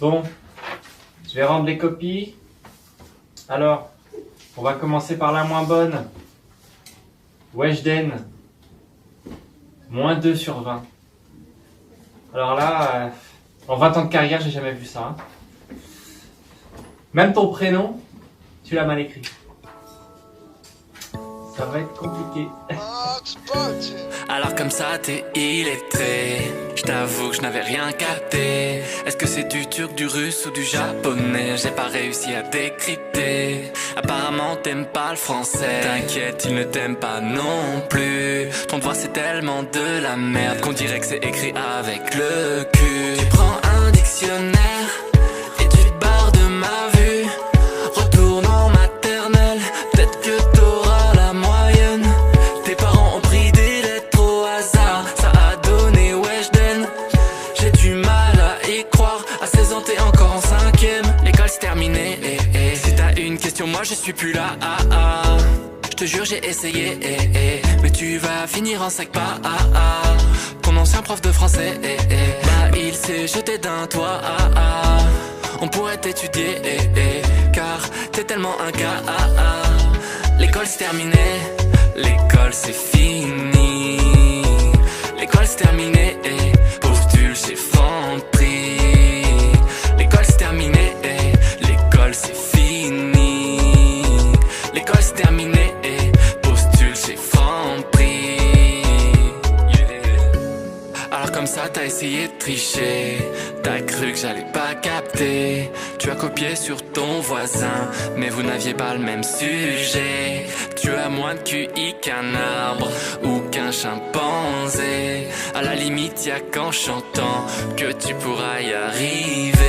Bon, je vais rendre les copies. Alors, on va commencer par la moins bonne. Weshden, moins 2 sur 20. Alors là, en 20 ans de carrière, j'ai jamais vu ça. Hein. Même ton prénom, tu l'as mal écrit. Ça va être compliqué. Alors comme ça t'es illettré. Je t'avoue que je n'avais rien capté. Est-ce que c'est du turc, du russe ou du japonais? J'ai pas réussi à décrypter. Apparemment t'aimes pas le français. T'inquiète, il ne t'aime pas non plus. Ton devoir c'est tellement de la merde qu'on dirait que c'est écrit avec le cul. Tu prends un dictionnaire et tu te barres de ma vue. Retourne en maternelle, peut-être que t'auras la moyenne. Tes parents ont pris des lettres au hasard, ça a donné Weshden. J'ai du mal à y croire, à 16 ans t'es encore en 5ème. L'école c'est terminé, Si t'as une question, moi je suis plus là, Je te jure j'ai essayé, mais tu vas finir en sec pas, Ton ancien prof de français, Bah il s'est jeté d'un toit, On pourrait t'étudier, car t'es tellement un gars, L'école c'est terminé, l'école c'est fini. L'école c'est terminé, postule chez Franprix. L'école c'est terminé, l'école c'est fini. L'école c'est terminé, postule chez Franprix. Alors comme ça t'as essayé de tricher. T'as cru que j'allais pas capter. Tu as copié sur ton voisin, mais vous n'aviez pas le même sujet. Tu as moins de QI qu'un arbre ou qu'un chimpanzé. À la limite y'a qu'en chantant que tu pourras y arriver.